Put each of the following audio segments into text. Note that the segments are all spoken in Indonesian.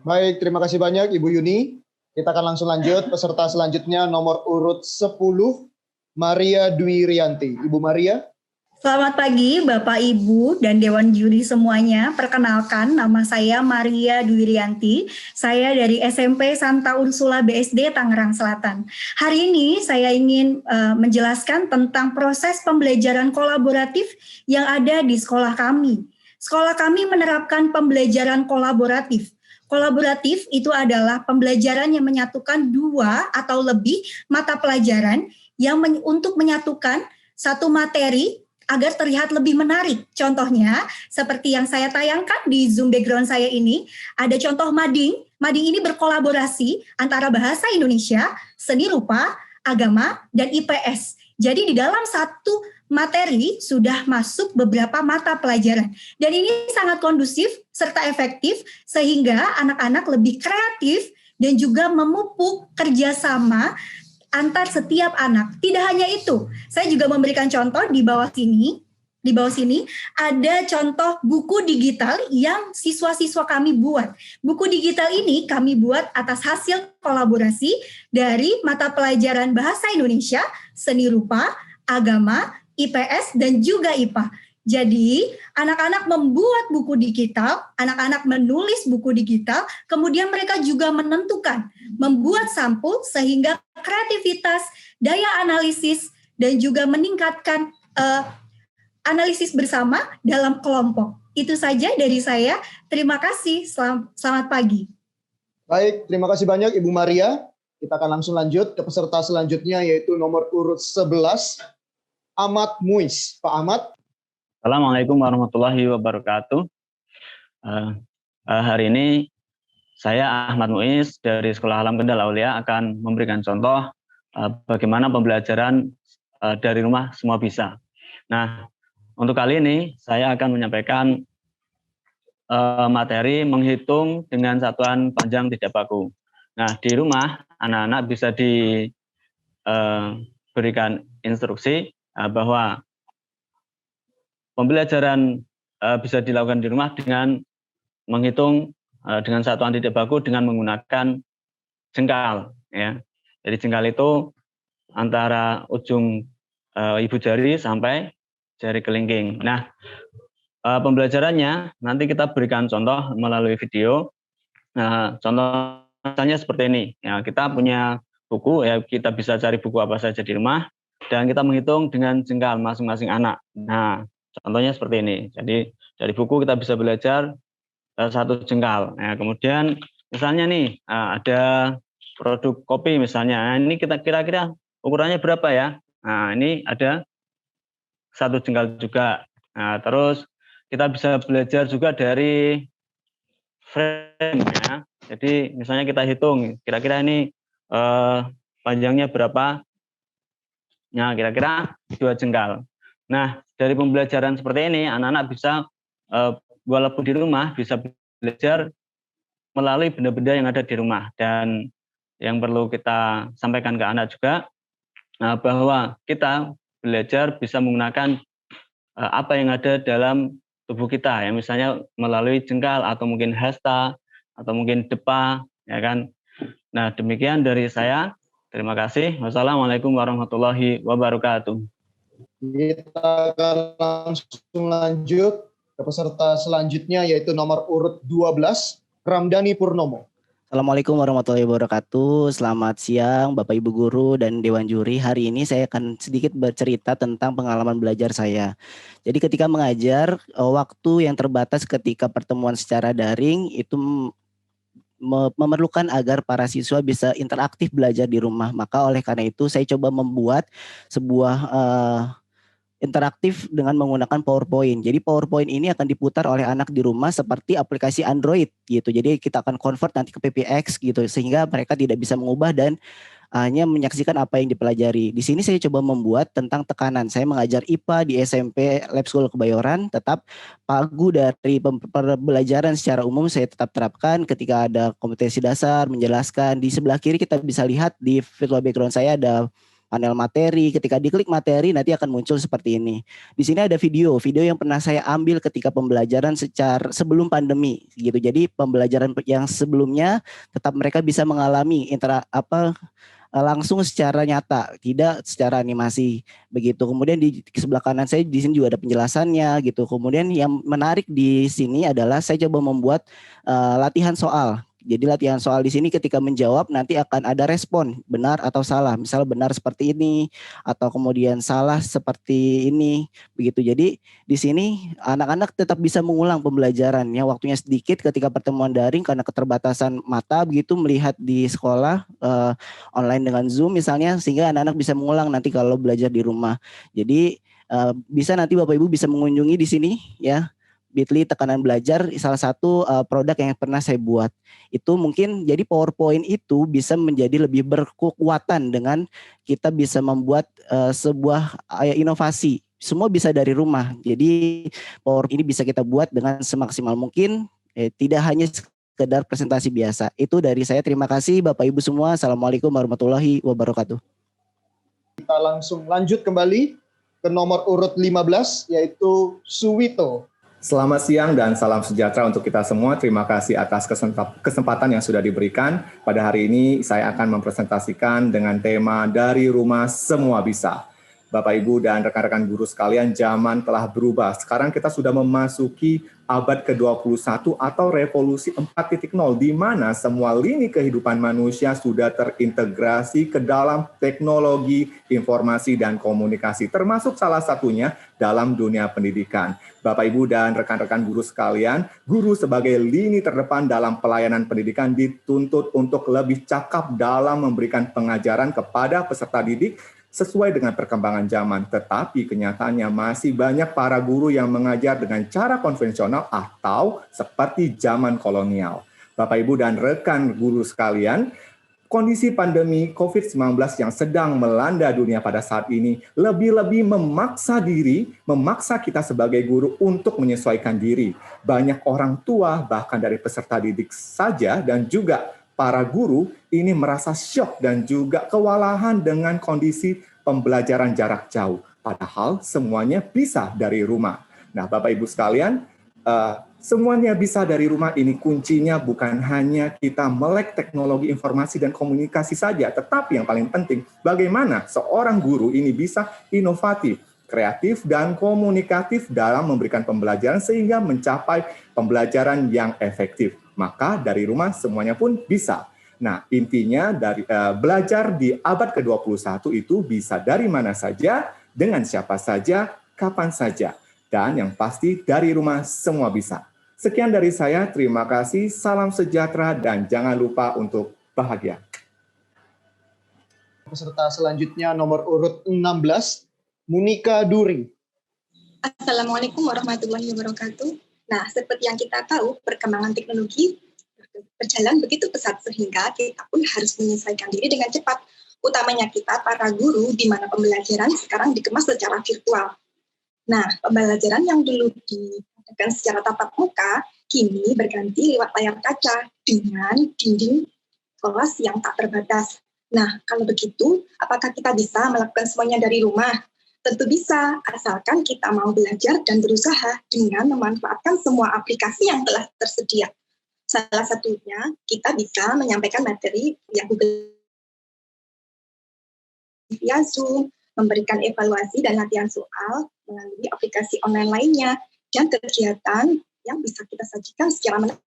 Baik, terima kasih banyak Ibu Yuni. Kita akan langsung lanjut. Peserta selanjutnya nomor urut 10, Maria Dwi Rianti. Ibu Maria. Selamat pagi Bapak Ibu dan Dewan Juri semuanya. Perkenalkan, nama saya Maria Dwi Rianti. Saya dari SMP Santa Ursula BSD Tangerang Selatan. Hari ini saya ingin menjelaskan tentang proses pembelajaran kolaboratif yang ada di sekolah kami. Sekolah kami menerapkan pembelajaran kolaboratif. Kolaboratif itu adalah pembelajaran yang menyatukan dua atau lebih mata pelajaran yang untuk menyatukan satu materi agar terlihat lebih menarik. Contohnya, seperti yang saya tayangkan di Zoom background saya ini, ada contoh mading. Mading ini berkolaborasi antara bahasa Indonesia, seni rupa, agama, dan IPS. Jadi di dalam satu materi sudah masuk beberapa mata pelajaran. Dan ini sangat kondusif serta efektif sehingga anak-anak lebih kreatif dan juga memupuk kerjasama antar setiap anak. Tidak hanya itu, saya juga memberikan contoh di bawah sini. Di bawah sini ada contoh buku digital yang siswa-siswa kami buat. Buku digital ini kami buat atas hasil kolaborasi dari mata pelajaran bahasa Indonesia, seni rupa, agama, IPS, dan juga IPA. Jadi, anak-anak membuat buku digital, anak-anak menulis buku digital, kemudian mereka juga menentukan, membuat sampul sehingga kreativitas, daya analisis, dan juga meningkatkan analisis bersama dalam kelompok. Itu saja dari saya. Terima kasih. Selamat pagi. Baik, terima kasih banyak Ibu Maria. Kita akan langsung lanjut ke peserta selanjutnya yaitu nomor urut 11, Ahmad Muiz. Pak Ahmad. Assalamualaikum warahmatullahi wabarakatuh. Hari ini saya Ahmad Muiz dari Sekolah Alam Kendal Aulia akan memberikan contoh bagaimana pembelajaran dari rumah semua bisa. Nah, untuk kali ini saya akan menyampaikan materi menghitung dengan satuan panjang tidak baku. Nah, di rumah anak-anak bisa diberikan instruksi bahwa pembelajaran bisa dilakukan di rumah dengan menghitung dengan satuan tidak baku dengan menggunakan jengkal. Ya. Jadi jengkal itu antara ujung ibu jari sampai jari kelingking. Nah, pembelajarannya nanti kita berikan contoh melalui video. Nah, contohnya seperti ini. Ya, kita punya buku, ya kita bisa cari buku apa saja di rumah dan kita menghitung dengan jengkal masing-masing anak. Nah, contohnya seperti ini. Jadi dari buku kita bisa belajar satu jengkal. Nah, kemudian misalnya nih ada produk kopi misalnya. Nah, ini kita kira-kira ukurannya berapa ya? Nah, ini ada satu jengkal juga. Nah, terus kita bisa belajar juga dari frame ya. Jadi misalnya kita hitung kira-kira ini panjangnya berapa? Nah, kira-kira 2 jengkal. Nah, dari pembelajaran seperti ini, anak-anak bisa, walaupun di rumah, bisa belajar melalui benda-benda yang ada di rumah. Dan yang perlu kita sampaikan ke anak juga, bahwa kita belajar bisa menggunakan apa yang ada dalam tubuh kita, ya misalnya melalui jengkal, atau mungkin hasta, atau mungkin depa, ya kan. Nah, demikian dari saya. Terima kasih. Wassalamualaikum warahmatullahi wabarakatuh. Kita akan langsung lanjut ke peserta selanjutnya yaitu nomor urut 12, Ramdhani Purnomo. Assalamualaikum warahmatullahi wabarakatuh. Selamat siang Bapak Ibu Guru dan Dewan Juri. Hari ini saya akan sedikit bercerita tentang pengalaman belajar saya. Jadi ketika mengajar, waktu yang terbatas ketika pertemuan secara daring itu memerlukan agar para siswa bisa interaktif belajar di rumah. Maka oleh karena itu saya coba membuat sebuah interaktif dengan menggunakan PowerPoint. Jadi PowerPoint ini akan diputar oleh anak di rumah seperti aplikasi Android gitu. Jadi kita akan convert nanti ke PPX gitu sehingga mereka tidak bisa mengubah dan hanya menyaksikan apa yang dipelajari. Di sini saya coba membuat tentang tekanan. Saya mengajar IPA di SMP Lab School Kebayoran, tetap pagu dari pembelajaran secara umum saya tetap terapkan ketika ada kompetensi dasar, menjelaskan. Di sebelah kiri kita bisa lihat di virtual background saya ada panel materi. Ketika diklik materi nanti akan muncul seperti ini. Di sini ada video yang pernah saya ambil ketika pembelajaran sebelum pandemi gitu. Jadi pembelajaran yang sebelumnya tetap mereka bisa mengalami langsung secara nyata, tidak secara animasi begitu. Kemudian di sebelah kanan saya di sini juga ada penjelasannya gitu. Kemudian yang menarik di sini adalah saya coba membuat latihan soal. Jadi latihan soal di sini ketika menjawab nanti akan ada respon benar atau salah. Misal benar seperti ini atau kemudian salah seperti ini begitu. Jadi di sini anak-anak tetap bisa mengulang pembelajaran yang waktunya sedikit ketika pertemuan daring karena keterbatasan mata begitu melihat di sekolah online dengan Zoom misalnya, sehingga anak-anak bisa mengulang nanti kalau belajar di rumah. Jadi bisa nanti Bapak Ibu bisa mengunjungi di sini ya. Bitly tekanan belajar salah satu produk yang pernah saya buat. Itu mungkin jadi PowerPoint itu bisa menjadi lebih berkekuatan dengan kita bisa membuat sebuah inovasi. Semua bisa dari rumah. Jadi PowerPoint ini bisa kita buat dengan semaksimal mungkin, tidak hanya sekedar presentasi biasa. Itu dari saya. Terima kasih Bapak Ibu semua. Assalamualaikum warahmatullahi wabarakatuh. Kita langsung lanjut kembali ke nomor urut 15 yaitu Suwito. Selamat siang dan salam sejahtera untuk kita semua. Terima kasih atas kesempatan yang sudah diberikan. Pada hari ini saya akan mempresentasikan dengan tema Dari Rumah Semua Bisa. Bapak, Ibu, dan rekan-rekan guru sekalian, zaman telah berubah. Sekarang kita sudah memasuki abad ke-21 atau revolusi 4.0, di mana semua lini kehidupan manusia sudah terintegrasi ke dalam teknologi, informasi, dan komunikasi, termasuk salah satunya dalam dunia pendidikan. Bapak, Ibu, dan rekan-rekan guru sekalian, guru sebagai lini terdepan dalam pelayanan pendidikan dituntut untuk lebih cakap dalam memberikan pengajaran kepada peserta didik sesuai dengan perkembangan zaman, tetapi kenyataannya masih banyak para guru yang mengajar dengan cara konvensional atau seperti zaman kolonial. Bapak, Ibu, dan rekan guru sekalian, kondisi pandemi COVID-19 yang sedang melanda dunia pada saat ini lebih-lebih memaksa kita sebagai guru untuk menyesuaikan diri. Banyak orang tua, bahkan dari peserta didik saja, dan juga para guru ini merasa syok dan juga kewalahan dengan kondisi pembelajaran jarak jauh. Padahal semuanya bisa dari rumah. Nah, Bapak Ibu sekalian, semuanya bisa dari rumah ini kuncinya bukan hanya kita melek teknologi informasi dan komunikasi saja, tetapi yang paling penting bagaimana seorang guru ini bisa inovatif, kreatif, dan komunikatif dalam memberikan pembelajaran sehingga mencapai pembelajaran yang efektif. Maka dari rumah semuanya pun bisa. Nah, intinya dari belajar di abad ke-21 itu bisa dari mana saja, dengan siapa saja, kapan saja. Dan yang pasti dari rumah semua bisa. Sekian dari saya, terima kasih, salam sejahtera, dan jangan lupa untuk bahagia. Peserta selanjutnya nomor urut 16, Munika Duri. Assalamualaikum warahmatullahi wabarakatuh. Nah, seperti yang kita tahu, perkembangan teknologi berjalan begitu pesat sehingga kita pun harus menyesuaikan diri dengan cepat. Utamanya kita, para guru, di mana pembelajaran sekarang dikemas secara virtual. Nah, pembelajaran yang dulu diadakan secara tatap muka, kini berganti lewat layar kaca dengan dinding kelas yang tak terbatas. Nah, kalau begitu, apakah kita bisa melakukan semuanya dari rumah? Tentu bisa, asalkan kita mau belajar dan berusaha dengan memanfaatkan semua aplikasi yang telah tersedia. Salah satunya, kita bisa menyampaikan materi via Google, via Zoom, memberikan evaluasi dan latihan soal melalui aplikasi online lainnya, dan kegiatan yang bisa kita sajikan secara menarik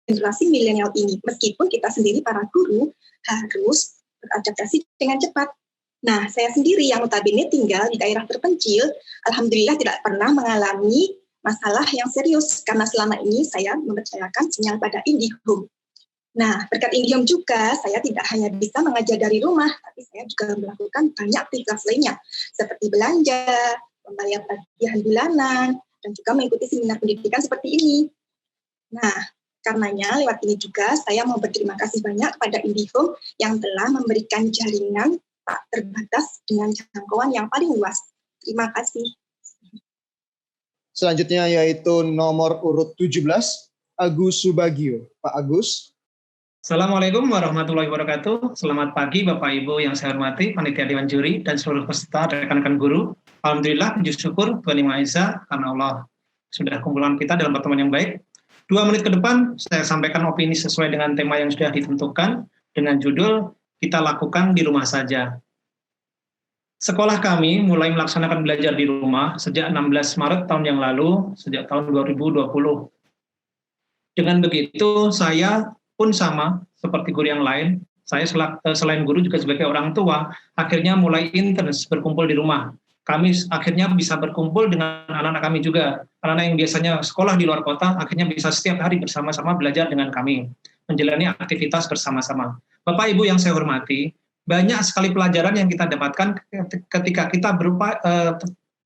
generasi milenial ini. Meskipun kita sendiri, para guru, harus beradaptasi dengan cepat. Nah, saya sendiri yang notabene tinggal di daerah terpencil, alhamdulillah tidak pernah mengalami masalah yang serius, karena selama ini saya mempercayakan sinyal pada IndiHome. Nah, berkat IndiHome juga, saya tidak hanya bisa mengajar dari rumah, tapi saya juga melakukan banyak aktivitas lainnya, seperti belanja, membayar tagihan bulanan, dan juga mengikuti seminar pendidikan seperti ini. Nah, karenanya lewat ini juga saya mau berterima kasih banyak kepada IndiHome yang telah memberikan jaringan tak terbatas dengan jangkauan yang paling luas. Terima kasih. Selanjutnya yaitu nomor urut 17, Agus Subagio. Pak Agus. Assalamualaikum warahmatullahi wabarakatuh. Selamat pagi Bapak Ibu yang saya hormati, panitia Dewan Juri dan seluruh peserta rekan-rekan guru. Alhamdulillah, puji syukur Tuhan Yang Maha Esa karena Allah sudah kumpulan kita dalam pertemuan yang baik. 2 menit ke depan saya sampaikan opini sesuai dengan tema yang sudah ditentukan dengan judul Kita Lakukan di Rumah Saja. Sekolah kami mulai melaksanakan belajar di rumah sejak 16 Maret tahun yang lalu, sejak tahun 2020. Dengan begitu, saya pun sama seperti guru yang lain, saya selain guru juga sebagai orang tua, akhirnya mulai intens berkumpul di rumah. Kami akhirnya bisa berkumpul dengan anak-anak kami juga. Anak-anak yang biasanya sekolah di luar kota, akhirnya bisa setiap hari bersama-sama belajar dengan kami, menjalani aktivitas bersama-sama. Bapak Ibu yang saya hormati, banyak sekali pelajaran yang kita dapatkan ketika kita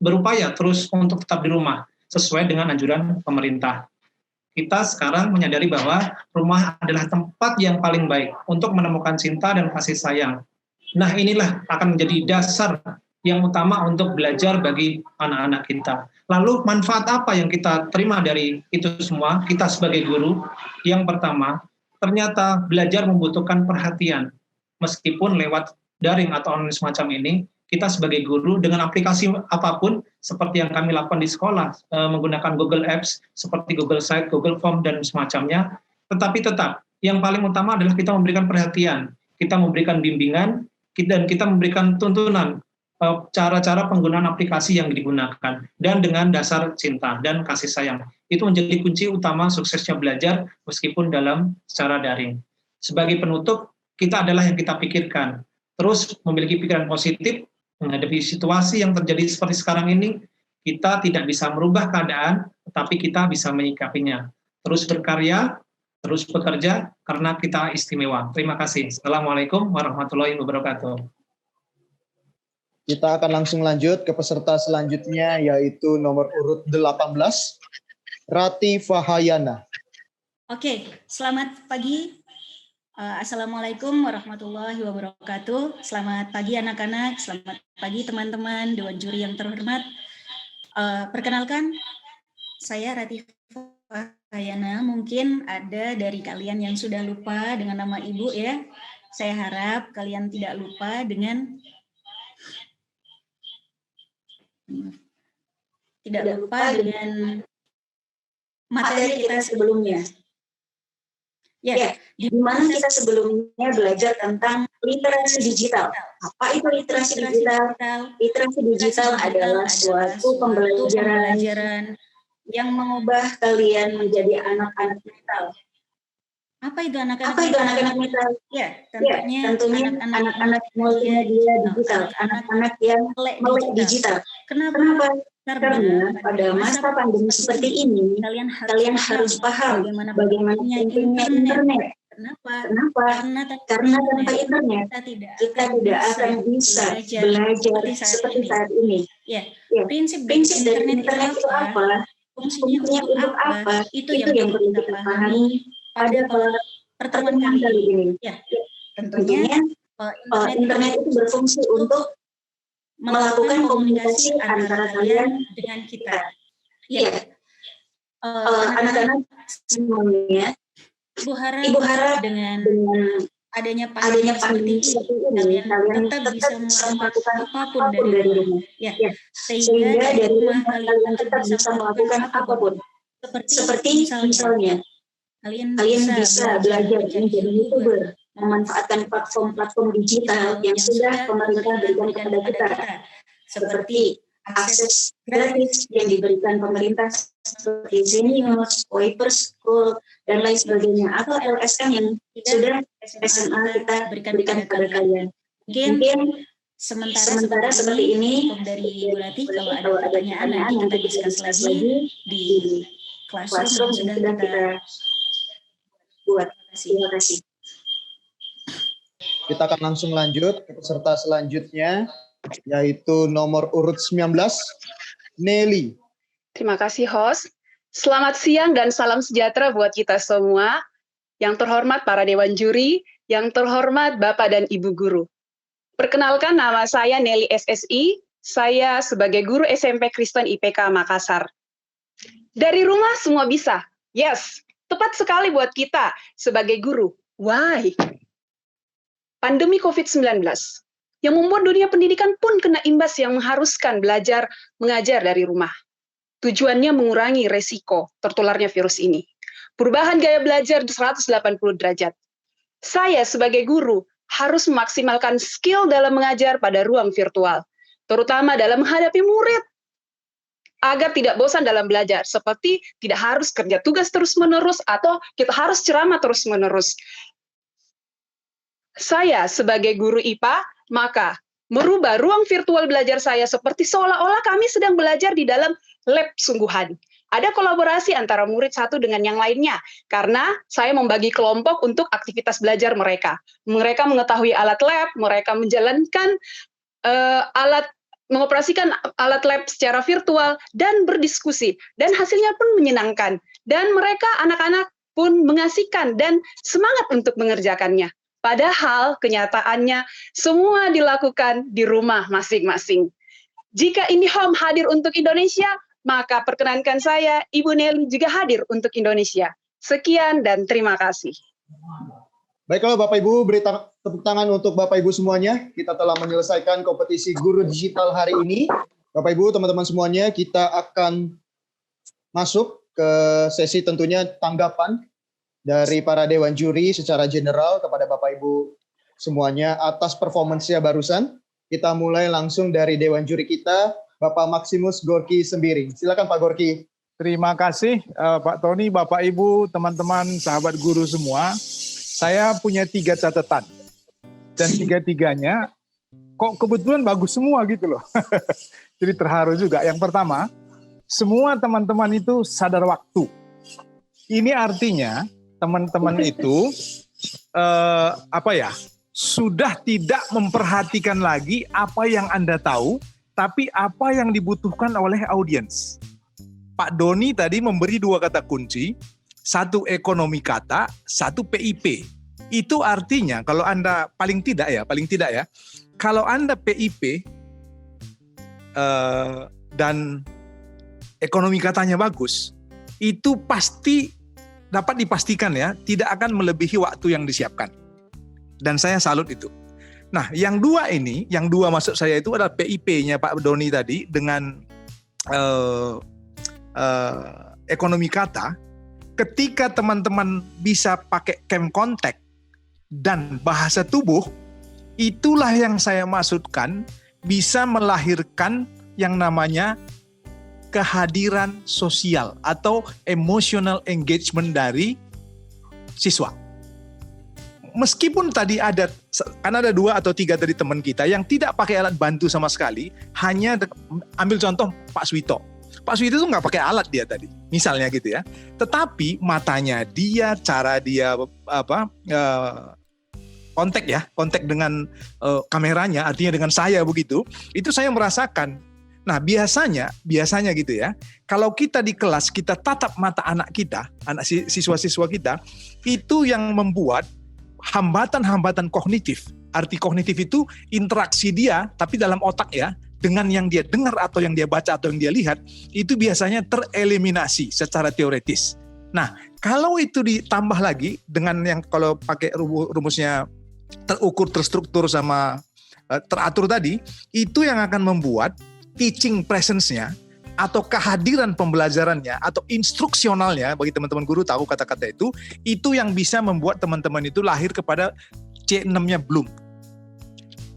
berupaya terus untuk tetap di rumah, sesuai dengan anjuran pemerintah. Kita sekarang menyadari bahwa rumah adalah tempat yang paling baik untuk menemukan cinta dan kasih sayang. Nah, inilah akan menjadi dasar yang utama untuk belajar bagi anak-anak kita. Lalu manfaat apa yang kita terima dari itu semua, kita sebagai guru? Yang pertama, ternyata belajar membutuhkan perhatian. Meskipun lewat daring atau online semacam ini, kita sebagai guru dengan aplikasi apapun seperti yang kami lakukan di sekolah, menggunakan Google Apps seperti Google Site, Google Form dan semacamnya, tetapi tetap yang paling utama adalah kita memberikan perhatian, kita memberikan bimbingan, dan kita memberikan tuntunan cara-cara penggunaan aplikasi yang digunakan dan dengan dasar cinta dan kasih sayang. Itu menjadi kunci utama suksesnya belajar meskipun dalam secara daring. Sebagai penutup, kita adalah yang kita pikirkan. Terus memiliki pikiran positif menghadapi situasi yang terjadi seperti sekarang ini. Kita tidak bisa merubah keadaan, tetapi kita bisa menyikapinya. Terus berkarya, terus bekerja, karena kita istimewa. Terima kasih. Assalamualaikum warahmatullahi wabarakatuh. Kita akan langsung lanjut ke peserta selanjutnya, yaitu nomor urut 18, Rati Fahayana. Oke, selamat pagi. Assalamualaikum warahmatullahi wabarakatuh. Selamat pagi anak-anak, selamat pagi teman-teman Dewan Juri yang terhormat. Perkenalkan, saya Rati Fahayana. Mungkin ada dari kalian yang sudah lupa dengan nama ibu ya. Saya harap kalian tidak lupa dengan materi kita sebelumnya. Ya, di mana kita sebelumnya belajar tentang literasi digital. Apa itu literasi digital? Literasi digital adalah suatu pembelajaran yang mengubah kalian menjadi anak-anak digital. Apa itu anak-anak digital? Ya, tentunya anak-anak multimedia digital, anak-anak yang melek digital. Kenapa? Karena pada masa pandemi seperti ini, kalian harus paham bagaimana pentingnya internet. Kenapa? Karena tanpa internet, kita tidak akan bisa belajar seperti saat ini. Ya. Prinsip dari internet itu apa? Fungsinya untuk apa? Itu yang perlu kita pahami pada pertemuan kali ini. Ya. Tentunya internet itu berfungsi untuk melakukan komunikasi antara kalian dengan kita. Ya, anak-anak semuanya, Ibu harap dengan adanya pandemi seperti ini, kalian tetap bisa melakukan apapun dari rumah. Ya, sehingga dari rumah kalian tetap bisa melakukan apapun. Seperti misalnya, kalian bisa belajar menjadi YouTuber, memanfaatkan platform-platform digital yang sudah pemerintah berikan kepada kita, seperti akses gratis yang diberikan pemerintah seperti Zenius, Wiper School, dan lain sebagainya, atau LSM yang sudah SMA kita berikan kepada kalian. Mungkin sementara seperti ini, cukup dari Ibu Rati. Kalau ada pertanyaan nanti kita diskus lagi di classroom yang sudah kita buat. Terima kasih. Kita akan langsung lanjut ke peserta selanjutnya, yaitu nomor urut 19, Nelly. Terima kasih, host. Selamat siang dan salam sejahtera buat kita semua. Yang terhormat para Dewan Juri, yang terhormat Bapak dan Ibu Guru. Perkenalkan, nama saya Nelly SSI. Saya sebagai guru SMP Kristen IPK Makassar. Dari rumah semua bisa. Yes, tepat sekali buat kita sebagai guru. Why? Pandemi COVID-19 yang membuat dunia pendidikan pun kena imbas yang mengharuskan belajar mengajar dari rumah. Tujuannya mengurangi resiko tertularnya virus ini. Perubahan gaya belajar 180 derajat. Saya sebagai guru harus memaksimalkan skill dalam mengajar pada ruang virtual, terutama dalam menghadapi murid, agar tidak bosan dalam belajar, seperti tidak harus kerja tugas terus-menerus atau kita harus ceramah terus-menerus. Saya sebagai guru IPA, maka merubah ruang virtual belajar saya seperti seolah-olah kami sedang belajar di dalam lab sungguhan. Ada kolaborasi antara murid satu dengan yang lainnya, karena saya membagi kelompok untuk aktivitas belajar mereka. Mereka mengetahui alat lab, mereka menjalankan mengoperasikan alat lab secara virtual, dan berdiskusi. Dan hasilnya pun menyenangkan. Dan mereka, anak-anak pun mengasihkan dan semangat untuk mengerjakannya. Padahal kenyataannya semua dilakukan di rumah masing-masing. Jika IndiHome hadir untuk Indonesia, maka perkenankan saya, Ibu Nelly juga hadir untuk Indonesia. Sekian dan terima kasih. Baiklah Bapak Ibu, beri tepuk tangan untuk Bapak Ibu semuanya. Kita telah menyelesaikan kompetisi guru digital hari ini. Bapak Ibu, teman-teman semuanya, kita akan masuk ke sesi tentunya tanggapan dari para dewan juri secara general kepada Bapak Ibu semuanya atas performance-nya barusan. Kita mulai langsung dari dewan juri kita, Bapak Maximus Gorky Sembiring. Silakan Pak Gorky. Terima kasih Pak Tony, Bapak Ibu, teman-teman, sahabat guru semua. Saya punya 3 catatan. Dan 3-tiganya kok kebetulan bagus semua gitu loh. Jadi terharu juga. Yang pertama, semua teman-teman itu sadar waktu. Ini artinya teman-teman itu sudah tidak memperhatikan lagi apa yang Anda tahu, tapi apa yang dibutuhkan oleh audiens. Pak Doni tadi memberi 2 kata kunci, 1 ekonomi kata, 1 PIP. Itu artinya kalau Anda paling tidak ya, kalau Anda PIP dan ekonomi katanya bagus, itu pasti dapat dipastikan ya, tidak akan melebihi waktu yang disiapkan. Dan saya salut itu. Nah, yang 2 ini, yang 2 maksud saya itu adalah PIP-nya Pak Doni tadi dengan ekonomi kata. Ketika teman-teman bisa pakai cam contact dan bahasa tubuh, itulah yang saya maksudkan bisa melahirkan yang namanya kehadiran sosial atau emotional engagement dari siswa. Meskipun tadi ada 2 atau 3 dari teman kita yang tidak pakai alat bantu sama sekali, hanya ambil contoh Pak Suwito. Pak Suwito itu nggak pakai alat dia tadi, misalnya gitu ya. Tetapi matanya dia, cara dia kontak dengan kameranya, artinya dengan saya begitu, itu saya merasakan. Nah biasanya gitu ya, kalau kita di kelas kita tatap mata anak kita, anak siswa-siswa kita, itu yang membuat hambatan-hambatan kognitif. Arti kognitif itu interaksi dia, tapi dalam otak ya, dengan yang dia dengar atau yang dia baca atau yang dia lihat, itu biasanya tereliminasi secara teoretis. Nah, kalau itu ditambah lagi dengan yang kalau pakai rumusnya terukur, terstruktur sama teratur tadi, itu yang akan membuat teaching presence-nya atau kehadiran pembelajarannya atau instruksionalnya, bagi teman-teman guru tahu kata-kata itu yang bisa membuat teman-teman itu lahir kepada C6-nya Bloom.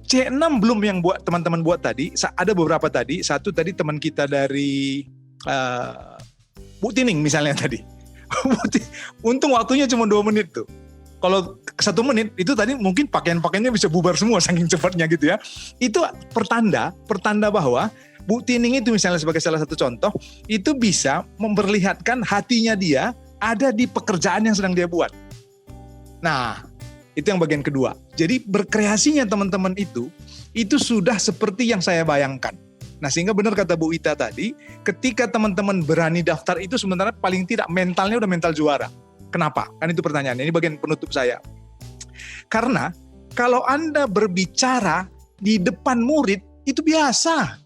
C6 Bloom yang buat teman-teman buat tadi, ada beberapa tadi. Satu tadi teman kita dari Bu Tining misalnya tadi. Untung waktunya cuma 2 menit tuh. Kalau 1 menit itu tadi mungkin pakaian-pakaiannya bisa bubar semua saking cepatnya gitu ya. Itu pertanda bahwa Bu Tining itu misalnya sebagai salah satu contoh, itu bisa memperlihatkan hatinya dia ada di pekerjaan yang sedang dia buat. Nah, itu yang bagian kedua. Jadi berkreasinya teman-teman itu sudah seperti yang saya bayangkan. Nah, sehingga benar kata Bu Ita tadi, ketika teman-teman berani daftar itu sebenarnya paling tidak mentalnya udah mental juara. Kenapa? Kan itu pertanyaannya, ini bagian penutup saya. Karena kalau Anda berbicara di depan murid, itu biasa.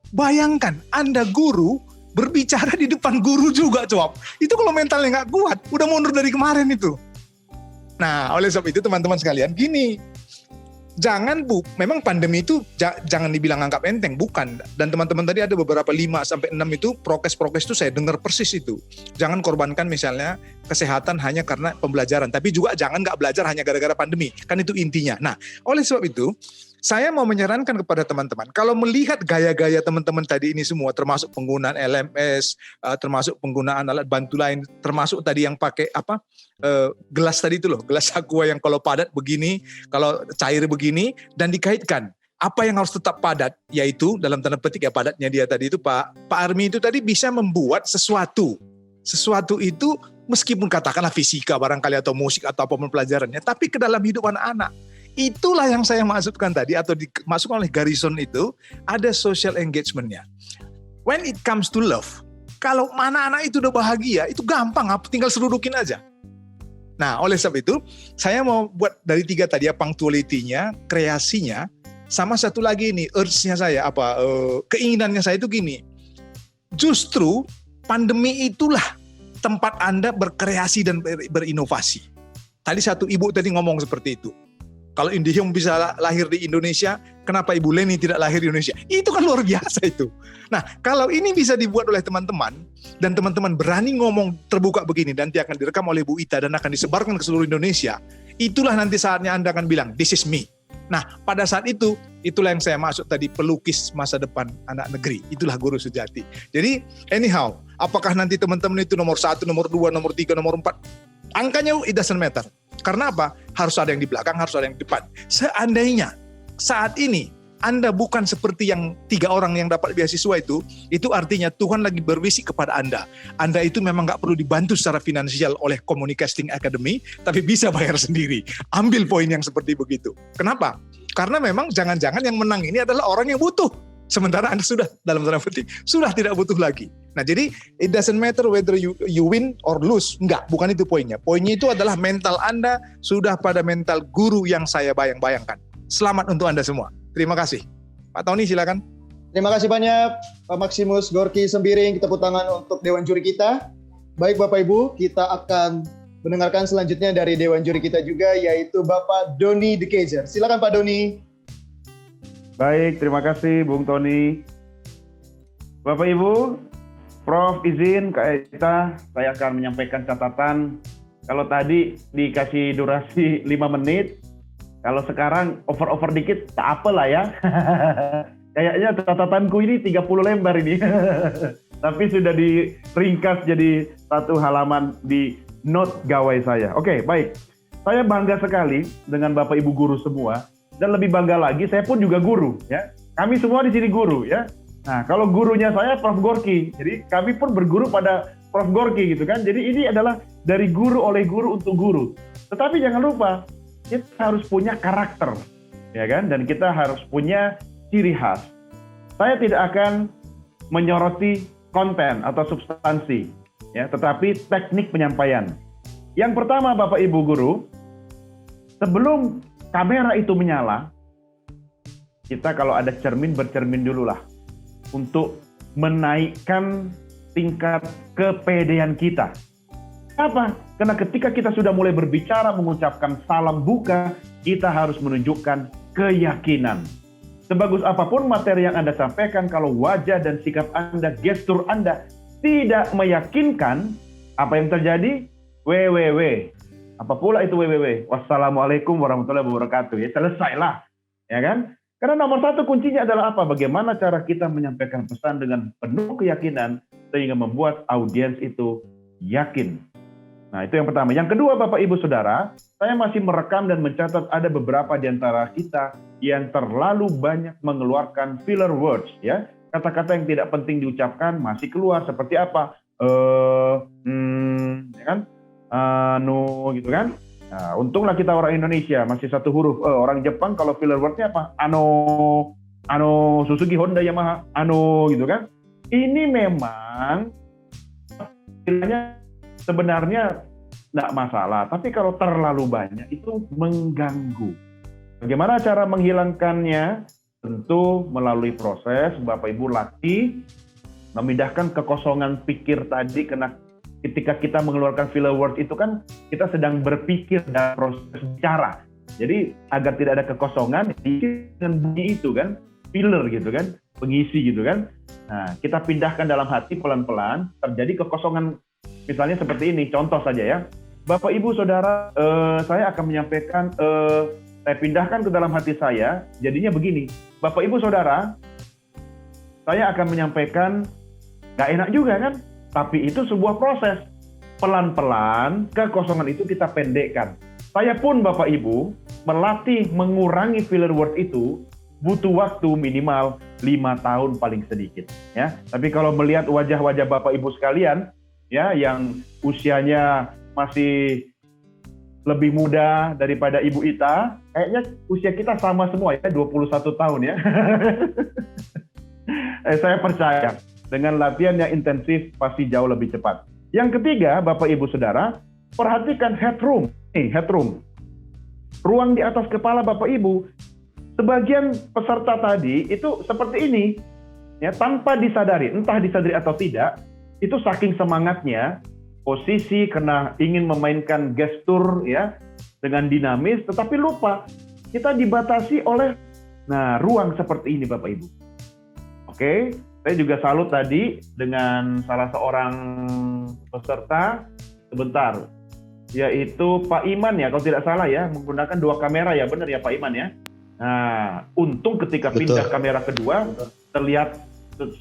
Bayangkan, Anda guru berbicara di depan guru juga, coba. Itu kalau mentalnya nggak kuat, udah mundur dari kemarin itu. Nah, oleh sebab itu teman-teman sekalian, gini, memang pandemi itu jangan dibilang anggap enteng, bukan. Dan teman-teman tadi ada beberapa 5-6 itu prokes itu saya dengar persis itu. Jangan korbankan misalnya kesehatan hanya karena pembelajaran, tapi juga jangan nggak belajar hanya gara-gara pandemi, kan itu intinya. Nah, oleh sebab itu saya mau menyarankan kepada teman-teman, kalau melihat gaya-gaya teman-teman tadi ini semua, termasuk penggunaan LMS, termasuk penggunaan alat bantu lain, termasuk tadi yang pakai gelas tadi itu loh, gelas aqua yang kalau padat begini, kalau cair begini, dan dikaitkan apa yang harus tetap padat, yaitu dalam tanda petik ya padatnya dia tadi itu Pak Armi itu tadi bisa membuat sesuatu itu meskipun katakanlah fisika barangkali atau musik atau apapun pelajarannya, tapi ke dalam hidup anak-anak. Itulah yang saya maksudkan tadi atau dimasukkan oleh Garrison itu ada social engagement-nya. When it comes to love, kalau anak-anak itu udah bahagia, itu gampang, tinggal serudukin aja. Nah, oleh sebab itu saya mau buat dari 3 tadi ya, punctuality-nya, kreasinya, sama satu lagi ini urge-nya saya keinginannya saya itu gini. Justru pandemi itulah tempat Anda berkreasi dan berinovasi. Tadi satu ibu tadi ngomong seperti itu. Kalau Indihome bisa lahir di Indonesia, kenapa Ibu Leni tidak lahir di Indonesia? Itu kan luar biasa itu. Nah, kalau ini bisa dibuat oleh teman-teman, dan teman-teman berani ngomong terbuka begini, nanti akan direkam oleh Bu Ita dan akan disebarkan ke seluruh Indonesia, itulah nanti saatnya Anda akan bilang, this is me. Nah, pada saat itu, itulah yang saya maksud tadi, pelukis masa depan anak negeri. Itulah guru sejati. Jadi, anyhow, apakah nanti teman-teman itu nomor 1, nomor 2, nomor 3, nomor 4, angkanya it doesn't matter. Karena apa? Harus ada yang di belakang, harus ada yang di depan. Seandainya saat ini Anda bukan seperti yang 3 orang yang dapat beasiswa itu artinya Tuhan lagi berbisik kepada Anda. Anda itu memang nggak perlu dibantu secara finansial oleh Communicasting Academy, tapi bisa bayar sendiri. Ambil poin yang seperti begitu. Kenapa? Karena memang jangan-jangan yang menang ini adalah orang yang butuh. Sementara Anda sudah, dalam tanda petik, sudah tidak butuh lagi. Nah, jadi it doesn't matter whether you win or lose. Enggak, bukan itu poinnya. Poinnya itu adalah mental Anda sudah pada mental guru yang saya bayangkan. Selamat untuk Anda semua. Terima kasih. Pak Tony, silakan. Terima kasih banyak Pak Maximus Gorky Sembiring. Tepuk tangan untuk Dewan Juri kita. Baik Bapak Ibu, kita akan mendengarkan selanjutnya dari Dewan Juri kita juga, yaitu Bapak Doni De Keizer. Silakan Pak Doni. Baik, terima kasih Bung Tony. Bapak Ibu, Prof izin Kak Ita, saya akan menyampaikan catatan. Kalau tadi dikasih durasi 5 menit, kalau sekarang over dikit, tak apa lah ya. Kayaknya catatanku ini 30 lembar ini. Tapi sudah diringkas jadi 1 halaman di note gawai saya. Oke, baik. Saya bangga sekali dengan Bapak Ibu guru semua. Dan lebih bangga lagi, saya pun juga guru, ya. Kami semua di sini guru, ya. Nah, kalau gurunya saya Prof Gorky, jadi kami pun berguru pada Prof Gorky, gitu kan. Jadi ini adalah dari guru oleh guru untuk guru. Tetapi jangan lupa, kita harus punya karakter, ya kan? Dan kita harus punya ciri khas. Saya tidak akan menyoroti konten atau substansi, ya, tetapi teknik penyampaian. Yang pertama, Bapak Ibu guru, sebelum kamera itu menyala, kita kalau ada cermin, bercermin dulu lah. Untuk menaikkan tingkat kepedean kita. Apa? Karena ketika kita sudah mulai berbicara, mengucapkan salam buka, kita harus menunjukkan keyakinan. Sebagus apapun materi yang Anda sampaikan, kalau wajah dan sikap Anda, gestur Anda tidak meyakinkan, apa yang terjadi? Apa pula itu www? Wassalamualaikum warahmatullahi wabarakatuh. Ya, selesailah. Ya kan? Karena nomor 1 kuncinya adalah apa? Bagaimana cara kita menyampaikan pesan dengan penuh keyakinan sehingga membuat audiens itu yakin. Nah, itu yang pertama. Yang kedua, Bapak Ibu Saudara, saya masih merekam dan mencatat ada beberapa di antara kita yang terlalu banyak mengeluarkan filler words, ya. Kata-kata yang tidak penting diucapkan masih keluar seperti apa? Ya kan? Gitu kan. Nah, untunglah kita orang Indonesia masih 1 huruf. Orang Jepang kalau filler wordnya apa? Suzuki Honda Yamaha, gitu kan. Ini memang sebenarnya tidak masalah, tapi kalau terlalu banyak itu mengganggu. Bagaimana cara menghilangkannya? Tentu melalui proses Bapak Ibu latih, memindahkan kekosongan pikir tadi, karena ketika kita mengeluarkan filler word itu kan kita sedang berpikir dalam proses bicara. Jadi agar tidak ada kekosongan dengan bunyi itu kan, filler gitu kan, pengisi gitu kan. Nah, kita pindahkan dalam hati pelan-pelan, terjadi kekosongan. Misalnya seperti ini, contoh saja ya. Bapak, Ibu, Saudara, saya akan menyampaikan, saya pindahkan ke dalam hati saya, jadinya begini. Bapak, Ibu, Saudara, saya akan menyampaikan, gak enak juga kan? Tapi itu sebuah proses. Pelan-pelan, kekosongan itu kita pendekkan. Saya pun Bapak Ibu, melatih mengurangi filler word itu, butuh waktu minimal 5 tahun paling sedikit. Ya. Tapi kalau melihat wajah-wajah Bapak Ibu sekalian, ya, yang usianya masih lebih muda daripada Ibu Ita, kayaknya usia kita sama semua ya, 21 tahun ya. Saya percaya dengan latihan yang intensif pasti jauh lebih cepat. Yang ketiga, Bapak Ibu Saudara, perhatikan headroom. Headroom. Ruang di atas kepala Bapak Ibu. Sebagian peserta tadi itu seperti ini, ya, tanpa disadari, entah disadari atau tidak, itu saking semangatnya, posisi karena ingin memainkan gestur ya dengan dinamis, tetapi lupa kita dibatasi oleh ruang seperti ini Bapak Ibu. Oke, saya juga salut tadi dengan salah seorang peserta sebentar, yaitu Pak Iman ya, kalau tidak salah ya, menggunakan 2 kamera ya, benar ya Pak Iman ya. Nah, untung ketika pindah kamera kedua terlihat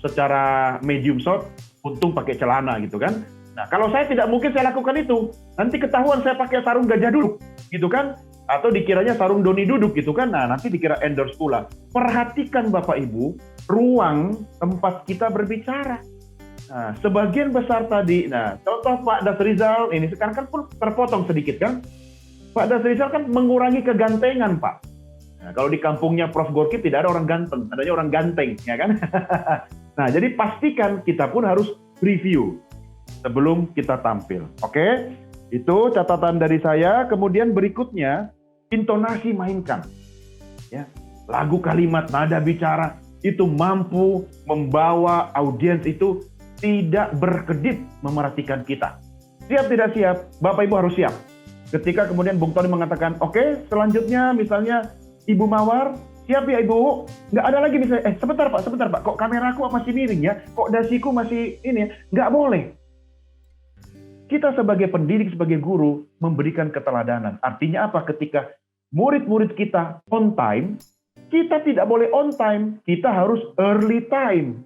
secara medium shot, untung pakai celana gitu kan. Nah, kalau saya tidak mungkin saya lakukan itu. Nanti ketahuan saya pakai sarung gajah duduk, gitu kan? Atau dikiranya sarung Doni duduk gitu kan? Nah, nanti dikira endorse pula. Perhatikan Bapak Ibu, ruang tempat kita berbicara. Nah, sebagian besar tadi, contoh Pak Dasrizal, ini sekarang kan pun terpotong sedikit kan? Pak Dasrizal kan mengurangi kegantengan Pak. Nah, kalau di kampungnya Prof. Gorky tidak ada orang ganteng, adanya orang ganteng, ya kan? Nah, jadi pastikan kita pun harus review sebelum kita tampil. Oke? Itu catatan dari saya. Kemudian berikutnya, intonasi mainkan. Ya, lagu, kalimat, nada bicara itu mampu membawa audiens itu tidak berkedip memerhatikan kita. Siap tidak siap? Bapak Ibu harus siap. Ketika kemudian Bung Tony mengatakan, oke, selanjutnya misalnya Ibu Mawar, siap ya Ibu? Nggak ada lagi misalnya, sebentar Pak, kok kameraku masih miring ya? Kok dasiku masih ini ya? Nggak boleh. Kita sebagai pendidik, sebagai guru, memberikan keteladanan. Artinya apa? Ketika murid-murid kita on time, kita tidak boleh on time, kita harus early time.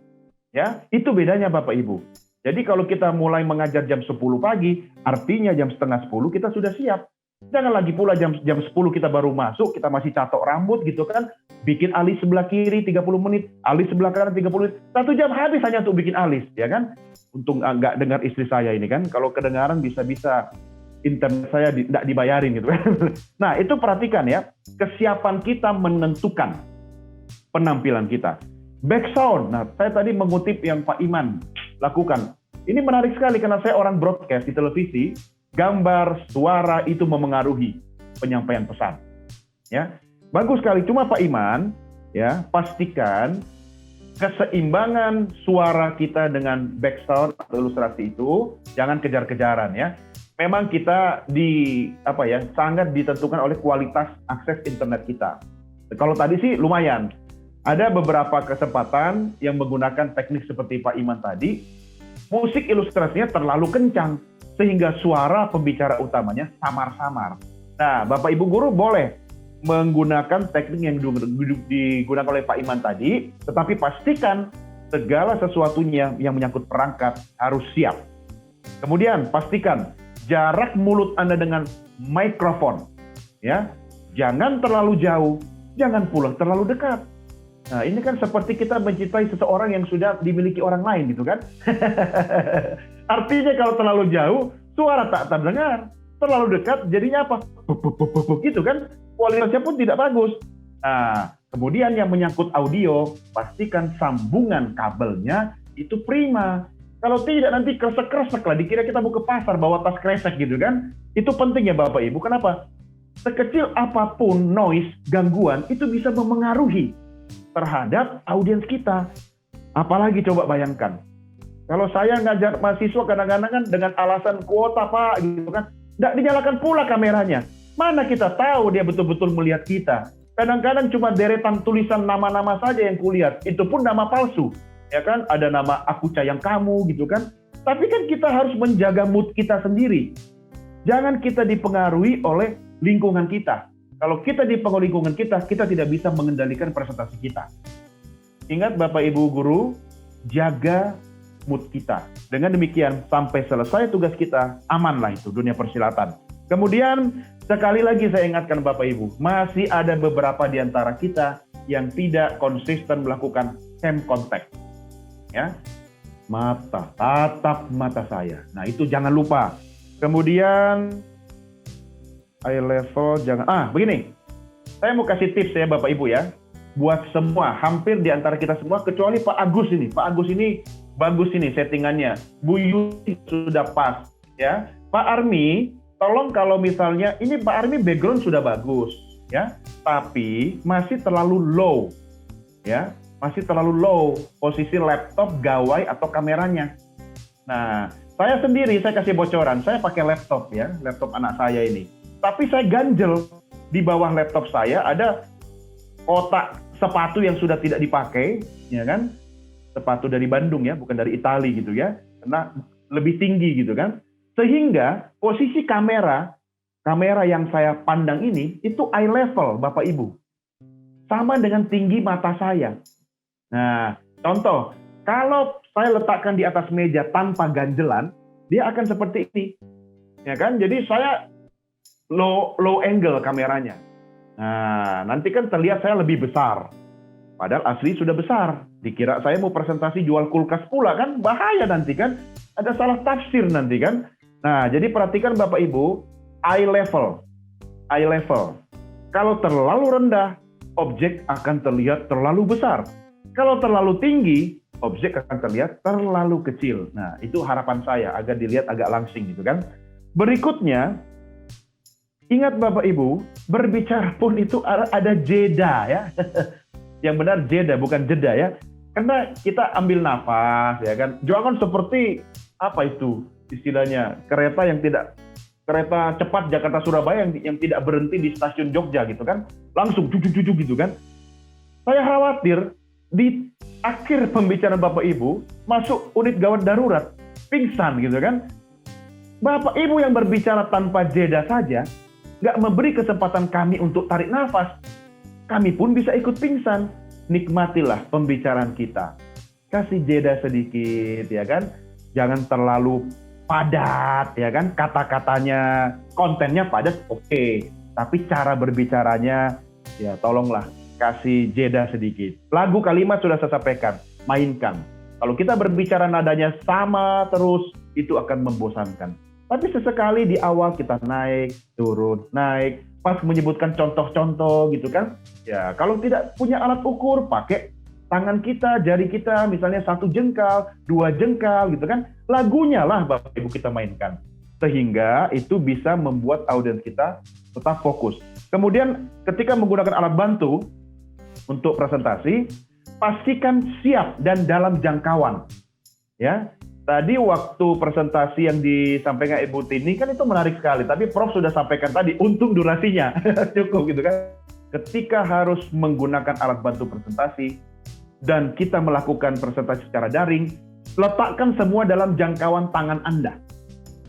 Ya, itu bedanya Bapak Ibu. Jadi kalau kita mulai mengajar jam 10 pagi, artinya jam setengah 10 kita sudah siap. Jangan lagi pula jam 10 kita baru masuk, kita masih catok rambut gitu kan. Bikin alis sebelah kiri 30 menit, alis sebelah kanan 30 menit. 1 jam habis hanya untuk bikin alis, ya kan? Untung nggak dengar istri saya ini kan. Kalau kedengaran bisa-bisa internet saya tidak dibayarin gitu kan. Nah, itu perhatikan ya. Kesiapan kita menentukan penampilan kita. Back sound. Nah, saya tadi mengutip yang Pak Iman lakukan. Ini menarik sekali karena saya orang broadcast di televisi. Gambar, suara itu memengaruhi penyampaian pesan. Ya, bagus sekali. Cuma Pak Iman, ya, pastikan keseimbangan suara kita dengan back sound atau ilustrasi itu jangan kejar-kejaran ya. Memang kita sangat ditentukan oleh kualitas akses internet kita. Kalau tadi sih lumayan. Ada beberapa kesempatan yang menggunakan teknik seperti Pak Iman tadi, musik ilustrasinya terlalu kencang sehingga suara pembicara utamanya samar-samar. Nah, Bapak Ibu guru boleh menggunakan teknik yang digunakan oleh Pak Iman tadi, tetapi pastikan segala sesuatunya yang menyangkut perangkat harus siap. Kemudian pastikan jarak mulut Anda dengan mikrofon, ya, jangan terlalu jauh, jangan pula terlalu dekat. Nah, ini kan seperti kita mencintai seseorang yang sudah dimiliki orang lain gitu kan. Artinya kalau terlalu jauh, suara tak terdengar. Terlalu dekat, jadinya apa? Gitu kan. Kualitasnya pun tidak bagus. Nah, kemudian yang menyangkut audio, pastikan sambungan kabelnya itu prima. Kalau tidak nanti kresek-kresek lah, dikira kita mau ke pasar bawa tas kresek gitu kan. Itu penting ya Bapak Ibu. Kenapa? Sekecil apapun noise, gangguan, itu bisa memengaruhi terhadap audiens kita. Apalagi coba bayangkan, Kalau saya ngajar mahasiswa kadang-kadang kan dengan alasan kuota Pak, gitu kan, nggak dinyalakan pula kameranya. Mana kita tahu dia betul-betul melihat kita. Kadang-kadang cuma deretan tulisan nama-nama saja yang kulihat, itu pun nama palsu, ya kan? Ada nama aku sayang kamu, gitu kan? Tapi kan kita harus menjaga mood kita sendiri. Jangan kita dipengaruhi oleh lingkungan kita. Kalau kita dipengaruhi lingkungan kita tidak bisa mengendalikan presentasi kita. Ingat Bapak Ibu Guru, jaga mood kita. Dengan demikian, sampai selesai tugas kita, amanlah itu dunia persilatan. Kemudian, sekali lagi saya ingatkan Bapak Ibu, masih ada beberapa di antara kita yang tidak konsisten melakukan hand contact. Ya, mata, tatap mata saya. Nah, itu jangan lupa. Kemudian, eye level, jangan, begini. Saya mau kasih tips ya Bapak Ibu ya. Buat semua, hampir di antara kita semua, kecuali Pak Agus ini. Pak Agus ini bagus ini settingannya. Bu Yuti sudah pas. Ya, Pak Armi, tolong kalau misalnya, ini Pak Armi background sudah bagus. Ya, tapi masih terlalu low. Ya, masih terlalu low posisi laptop, gawai, atau kameranya. Nah, saya sendiri, saya kasih bocoran, saya pakai laptop ya, laptop anak saya ini. Tapi saya ganjel, di bawah laptop saya ada kotak sepatu yang sudah tidak dipakai, ya kan? Sepatu dari Bandung ya, bukan dari Itali gitu ya, karena lebih tinggi gitu kan. Sehingga posisi kamera yang saya pandang ini, itu eye level Bapak Ibu. Sama dengan tinggi mata saya. Nah, contoh, kalau saya letakkan di atas meja tanpa ganjelan, dia akan seperti ini. Ya kan? Jadi saya low angle kameranya. Nah, nanti kan terlihat saya lebih besar. Padahal asli sudah besar. Dikira saya mau presentasi jual kulkas pula kan? Bahaya nanti kan? Ada salah tafsir nanti kan? Nah, jadi perhatikan Bapak Ibu, eye level. Eye level. Kalau terlalu rendah, objek akan terlihat terlalu besar. Kalau terlalu tinggi, objek akan terlihat terlalu kecil. Nah, itu harapan saya agar dilihat agak langsing gitu kan. Berikutnya, ingat Bapak Ibu, berbicara pun itu ada jeda ya. Yang benar jeda, bukan jeda ya. Karena kita ambil nafas ya kan. Jangan seperti apa itu istilahnya, kereta cepat Jakarta Surabaya yang tidak berhenti di stasiun Jogja gitu kan. Langsung cucuk-cucuk gitu kan. Saya khawatir di akhir pembicaraan Bapak Ibu masuk unit gawat darurat, pingsan gitu kan. Bapak Ibu yang berbicara tanpa jeda saja nggak memberi kesempatan kami untuk tarik nafas, kami pun bisa ikut pingsan. Nikmatilah pembicaraan kita, kasih jeda sedikit ya kan, jangan terlalu padat ya kan, kata-katanya, kontennya padat oke, tapi cara berbicaranya ya tolonglah kasih jeda sedikit. Lagu kalimat sudah saya sampaikan, mainkan. Kalau kita berbicara nadanya sama terus, itu akan membosankan. Tapi sesekali di awal kita naik, turun, naik. Pas menyebutkan contoh-contoh gitu kan. Ya, kalau tidak punya alat ukur, pakai tangan kita, jari kita, misalnya 1 jengkal, 2 jengkal gitu kan. Lagunya lah Bapak Ibu kita mainkan. Sehingga itu bisa membuat audiens kita tetap fokus. Kemudian ketika menggunakan alat bantu untuk presentasi, pastikan siap dan dalam jangkauan. Ya. Tadi waktu presentasi yang disampaikan Ibu Tini kan itu menarik sekali. Tapi Prof sudah sampaikan tadi, untung durasinya cukup gitu kan. Ketika harus menggunakan alat bantu presentasi dan kita melakukan presentasi secara daring, letakkan semua dalam jangkauan tangan Anda.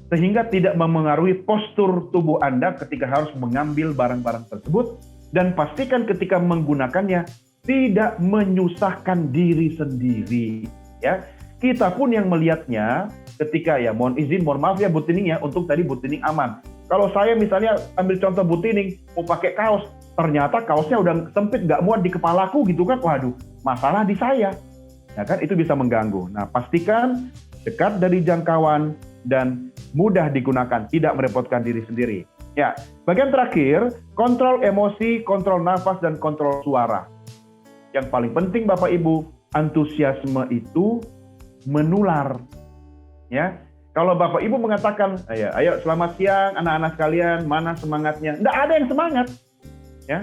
Sehingga tidak memengaruhi postur tubuh Anda ketika harus mengambil barang-barang tersebut. Dan pastikan ketika menggunakannya tidak menyusahkan diri sendiri. Ya. Kita pun yang melihatnya ketika ya mohon maaf ya Bu Tining ya, untuk tadi Bu Tining aman. Kalau saya misalnya ambil contoh Bu Tining mau pakai kaos, ternyata kaosnya udah sempit nggak muat di kepalaku gitu kan, waduh masalah di saya. Ya kan itu bisa mengganggu. Nah pastikan dekat dari jangkauan dan mudah digunakan, tidak merepotkan diri sendiri. Ya, bagian terakhir kontrol emosi, kontrol nafas dan kontrol suara. Yang paling penting Bapak Ibu, antusiasme itu menular, ya. Kalau Bapak Ibu mengatakan, ayo selamat siang anak-anak sekalian, mana semangatnya? Nggak ada yang semangat, ya.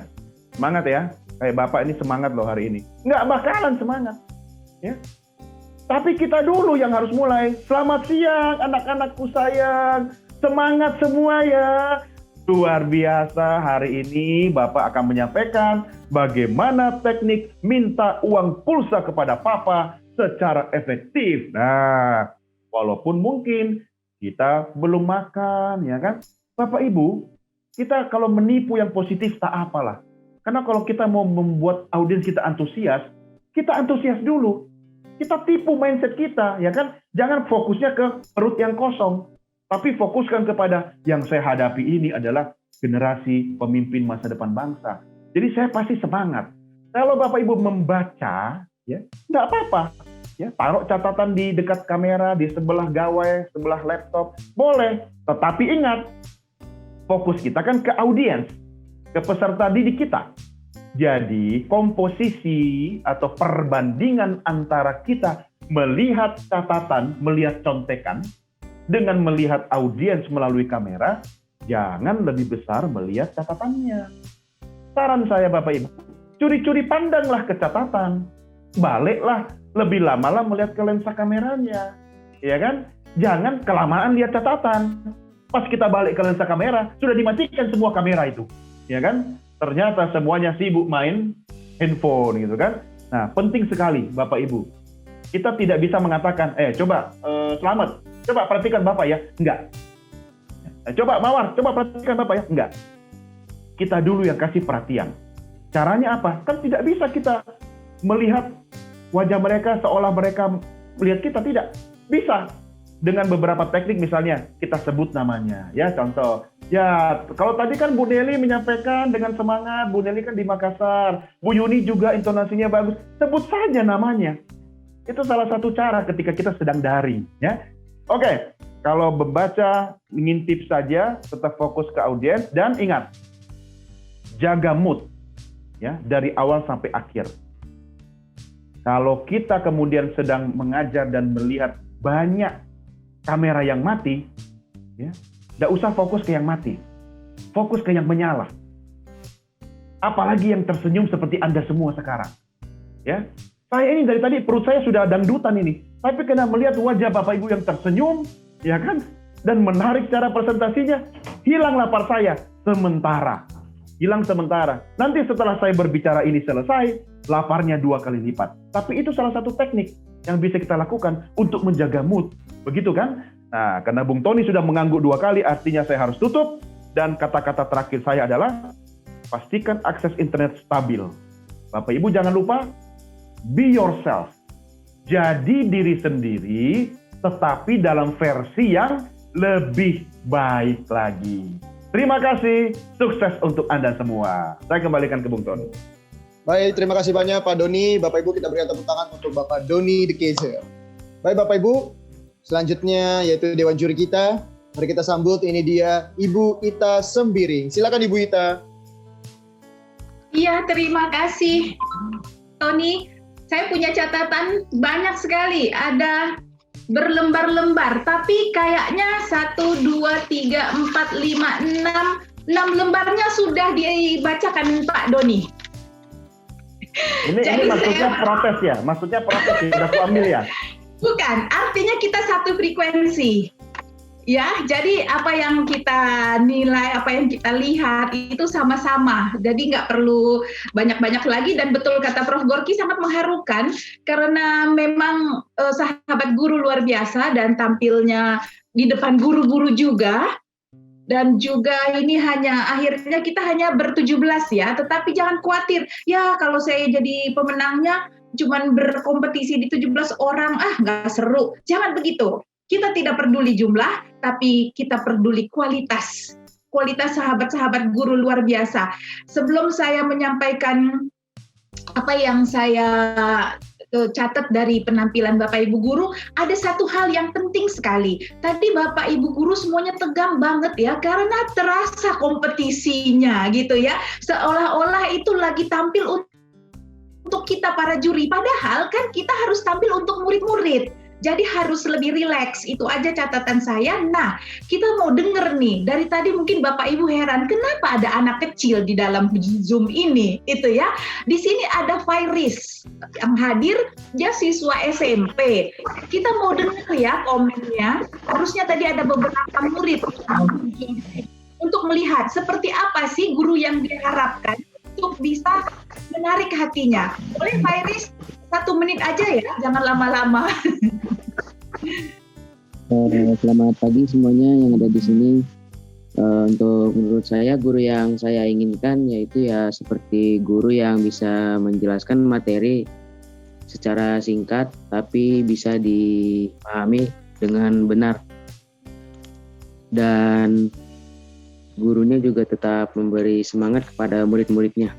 Semangat ya, kayak Bapak ini semangat loh hari ini. Nggak bakalan semangat, ya. Tapi kita dulu yang harus mulai. Selamat siang anak-anakku sayang. Semangat semua ya. Luar biasa, hari ini Bapak akan menyampaikan bagaimana teknik minta uang pulsa kepada Papa secara efektif. Nah, walaupun mungkin kita belum makan, ya kan? Bapak Ibu, kita kalau menipu yang positif tak apalah. Karena kalau kita mau membuat audiens kita antusias dulu. Kita tipu mindset kita, ya kan? Jangan fokusnya ke perut yang kosong. Tapi fokuskan kepada yang saya hadapi ini adalah generasi pemimpin masa depan bangsa. Jadi saya pasti semangat. Kalau Bapak Ibu membaca, ya nggak apa-apa. Ya, taruh catatan di dekat kamera, di sebelah gawai, sebelah laptop, boleh. Tetapi ingat, fokus kita kan ke audiens, ke peserta didik kita. Jadi komposisi atau perbandingan antara kita melihat catatan, melihat contekan, dengan melihat audiens melalui kamera, jangan lebih besar melihat catatannya. Saran saya Bapak Ibu, curi-curi pandanglah ke catatan. Baliklah, lebih lamalah melihat ke lensa kameranya. Ya kan? Jangan kelamaan lihat catatan. Pas kita balik ke lensa kamera, sudah dimatikan semua kamera itu. Ya kan? Ternyata semuanya sibuk main handphone gitu kan. Nah, penting sekali Bapak Ibu. Kita tidak bisa mengatakan, selamat, coba perhatikan Bapak ya. Enggak. Coba Mawar, coba perhatikan Bapak ya. Enggak. Kita dulu yang kasih perhatian. Caranya apa? Kan tidak bisa kita melihat wajah mereka seolah mereka melihat kita. Tidak. Bisa. Dengan beberapa teknik misalnya, kita sebut namanya. Ya, contoh. Ya, kalau tadi kan Bu Nelly menyampaikan dengan semangat. Bu Nelly kan di Makassar. Bu Yuni juga intonasinya bagus. Sebut saja namanya. Itu salah satu cara ketika kita sedang daring, ya. Oke, kalau membaca, ngintip saja, tetap fokus ke audiens dan ingat, jaga mood, ya, dari awal sampai akhir. Kalau kita kemudian sedang mengajar dan melihat banyak kamera yang mati, ya, nggak usah fokus ke yang mati, fokus ke yang menyala. Apalagi yang tersenyum seperti Anda semua sekarang, ya. Saya ini dari tadi perut saya sudah dangdutan ini. Tapi karena melihat wajah Bapak Ibu yang tersenyum, ya kan? Dan menarik cara presentasinya, hilang lapar saya sementara. Hilang sementara. Nanti setelah saya berbicara ini selesai, laparnya 2 kali lipat. Tapi itu salah satu teknik yang bisa kita lakukan untuk menjaga mood. Begitu kan? Nah, karena Bung Tony sudah mengangguk 2 kali, artinya saya harus tutup. Dan kata-kata terakhir saya adalah, pastikan akses internet stabil. Bapak Ibu jangan lupa, be yourself. Jadi diri sendiri, tetapi dalam versi yang lebih baik lagi. Terima kasih, sukses untuk Anda semua. Saya kembalikan ke Bung Tony. Baik, terima kasih banyak Pak Doni. Bapak Ibu, kita berikan tepuk tangan untuk Bapak Doni De Keyser. Baik Bapak Ibu, selanjutnya yaitu Dewan Juri kita. Mari kita sambut, ini dia Ibu Ita Sembiring. Silakan Ibu Ita. Iya, terima kasih Tony. Saya punya catatan banyak sekali, ada berlembar-lembar, tapi kayaknya 1, 2, 3, 4, 5, 6 lembarnya sudah dibacakan Pak Doni. Ini maksudnya protes ya? Maksudnya protes sudah aku ambil ya? Bukan, artinya kita satu frekuensi. Ya, jadi apa yang kita nilai, apa yang kita lihat itu sama-sama. Jadi nggak perlu banyak-banyak lagi, dan betul kata Prof. Gorky sangat mengharukan karena memang sahabat guru luar biasa dan tampilnya di depan guru-guru juga. Dan juga ini akhirnya kita hanya ber-17 ya, tetapi jangan khawatir. Ya, kalau saya jadi pemenangnya cuman berkompetisi di 17 orang, nggak seru. Jangan begitu. Kita tidak peduli jumlah, tapi kita peduli kualitas. Kualitas sahabat-sahabat guru luar biasa. Sebelum saya menyampaikan apa yang saya catat dari penampilan Bapak Ibu Guru, ada satu hal yang penting sekali. Tadi Bapak Ibu Guru semuanya tegang banget ya, karena terasa kompetisinya gitu ya. Seolah-olah itu lagi tampil untuk kita para juri. Padahal kan kita harus tampil untuk murid-murid. Jadi harus lebih rileks, itu aja catatan saya. Nah, kita mau denger nih, dari tadi mungkin Bapak Ibu heran, kenapa ada anak kecil di dalam Zoom ini, itu ya. Di sini ada Fairis yang hadir, dia siswa SMP. Kita mau denger ya komennya, harusnya tadi ada beberapa murid untuk melihat seperti apa sih guru yang diharapkan untuk bisa menarik hatinya. Boleh Fairis, 1 menit aja ya, jangan lama-lama. Selamat pagi semuanya yang ada di sini. Untuk menurut saya guru yang saya inginkan yaitu ya seperti guru yang bisa menjelaskan materi secara singkat tapi bisa dipahami dengan benar. Dan gurunya juga tetap memberi semangat kepada murid-muridnya.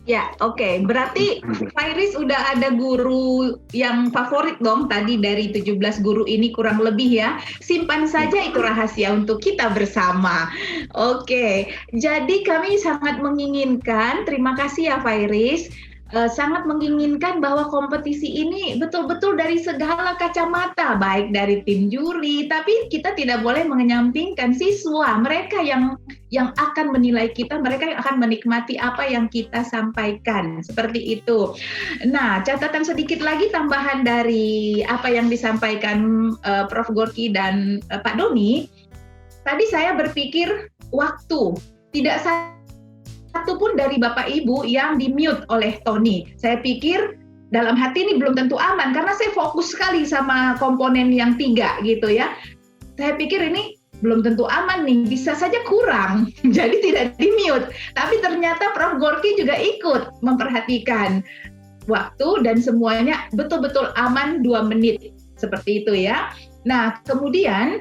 Ya, oke. Berarti Fairis udah ada guru yang favorit dong tadi dari 17 guru ini kurang lebih ya. Simpan saja itu rahasia untuk kita bersama. Oke, jadi kami sangat menginginkan, terima kasih ya Fairis, sangat menginginkan bahwa kompetisi ini betul-betul dari segala kacamata, baik dari tim juri, tapi kita tidak boleh menyampingkan siswa, mereka yang akan menilai kita, mereka yang akan menikmati apa yang kita sampaikan, seperti itu. Nah, catatan sedikit lagi tambahan dari apa yang disampaikan Prof. Gorky dan Pak Doni, tadi saya berpikir waktu, tidak satu pun dari Bapak Ibu yang di-mute oleh Tony. Saya pikir dalam hati ini belum tentu aman, karena saya fokus sekali sama komponen yang 3 gitu ya. Saya pikir ini belum tentu aman nih, bisa saja kurang, jadi tidak di-mute. Tapi ternyata Prof. Gorky juga ikut memperhatikan waktu dan semuanya betul-betul aman 2 menit, seperti itu ya. Nah, kemudian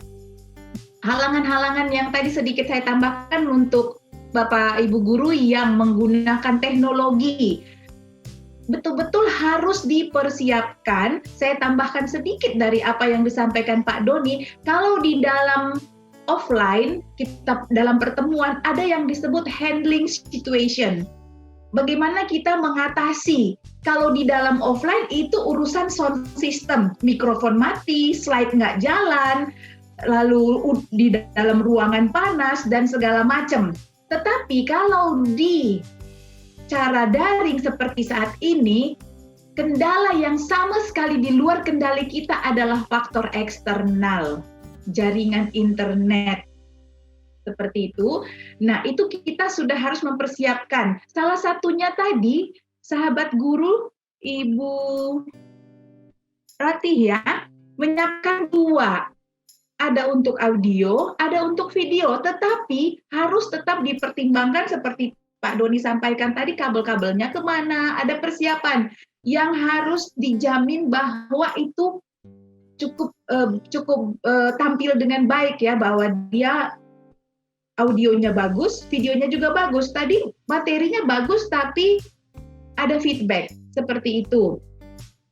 halangan-halangan yang tadi sedikit saya tambahkan untuk Bapak Ibu guru yang menggunakan teknologi, betul-betul harus dipersiapkan. Saya tambahkan sedikit dari apa yang disampaikan Pak Doni. Kalau di dalam offline, kita dalam pertemuan ada yang disebut handling situation. Bagaimana kita mengatasi? Kalau di dalam offline itu urusan sound system, mikrofon mati, slide nggak jalan, lalu di dalam ruangan panas dan segala macam. Tetapi kalau di cara daring seperti saat ini, kendala yang sama sekali di luar kendali kita adalah faktor eksternal, jaringan internet. Seperti itu. Nah, itu kita sudah harus mempersiapkan. Salah satunya tadi, sahabat guru, Ibu Ratih ya, menyiapkan 2. Ada untuk audio, ada untuk video, tetapi harus tetap dipertimbangkan seperti Pak Doni sampaikan tadi, kabel-kabelnya kemana, ada persiapan yang harus dijamin bahwa itu cukup tampil dengan baik ya, bahwa dia audionya bagus, videonya juga bagus. Tadi materinya bagus, tapi ada feedback, seperti itu.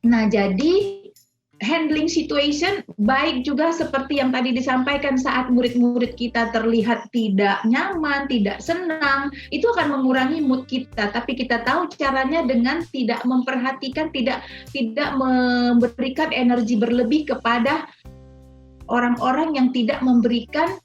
Nah, jadi handling situation baik juga seperti yang tadi disampaikan, saat murid-murid kita terlihat tidak nyaman, tidak senang, itu akan mengurangi mood kita. Tapi kita tahu caranya dengan tidak memperhatikan, tidak memberikan energi berlebih kepada orang-orang yang tidak memberikan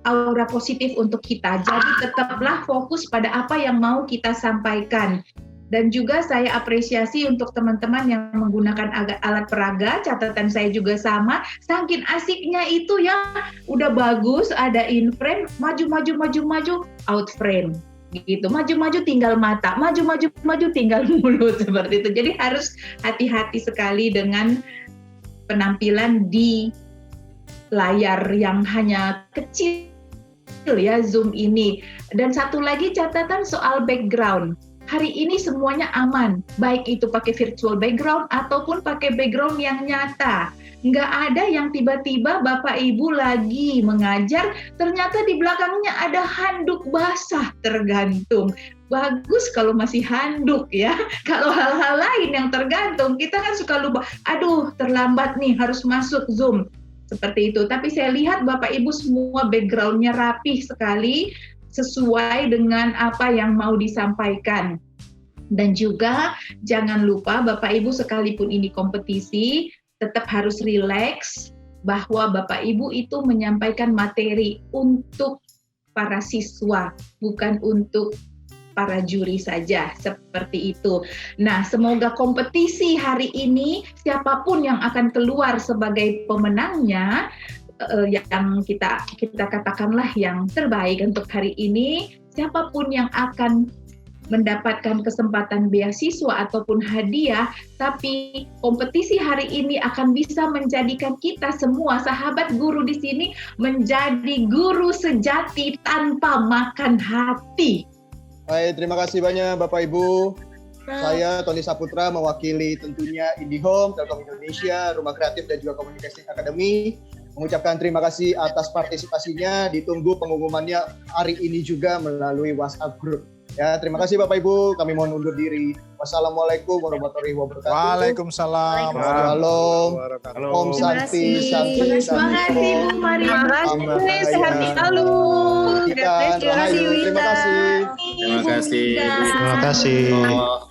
aura positif untuk kita. Jadi tetaplah fokus pada apa yang mau kita sampaikan. Dan juga saya apresiasi untuk teman-teman yang menggunakan alat peraga, catatan saya juga sama, saking asiknya itu ya, udah bagus, ada in frame, maju, out frame, gitu, maju tinggal mata, maju tinggal mulut, seperti itu. Jadi harus hati-hati sekali dengan penampilan di layar yang hanya kecil ya, Zoom ini. Dan satu lagi catatan soal background. Hari ini semuanya aman, baik itu pakai virtual background ataupun pakai background yang nyata. Nggak ada yang tiba-tiba Bapak Ibu lagi mengajar, ternyata di belakangnya ada handuk basah tergantung. Bagus kalau masih handuk ya. Kalau hal-hal lain yang tergantung, kita kan suka lupa, aduh terlambat nih harus masuk Zoom. Seperti itu. Tapi saya lihat Bapak Ibu semua background-nya rapih sekali, sesuai dengan apa yang mau disampaikan. Dan juga jangan lupa Bapak Ibu sekalipun ini kompetisi, tetap harus rileks bahwa Bapak Ibu itu menyampaikan materi untuk para siswa, bukan untuk para juri saja, seperti itu. Nah, semoga kompetisi hari ini, siapapun yang akan keluar sebagai pemenangnya, yang kita katakanlah yang terbaik untuk hari ini, siapapun yang akan mendapatkan kesempatan beasiswa ataupun hadiah, tapi kompetisi hari ini akan bisa menjadikan kita semua sahabat guru di sini menjadi guru sejati tanpa makan hati. Baik, terima kasih banyak Bapak Ibu. Saya Tony Saputra mewakili tentunya IndiHome, Telkom Indonesia, Rumah Kreatif dan juga Komunikasi Academy mengucapkan terima kasih atas partisipasinya. Ditunggu pengumumannya hari ini juga melalui WhatsApp Group. Ya, terima kasih Bapak Ibu. Kami mohon undur diri. Wassalamualaikum warahmatullahi wabarakatuh. Waalaikumsalam. Shalom. Om Santi, Santi, Terima kasih Bu Maria. Terima kasih. Sehat selalu. Terima kasih. Terima kasih. Terima kasih.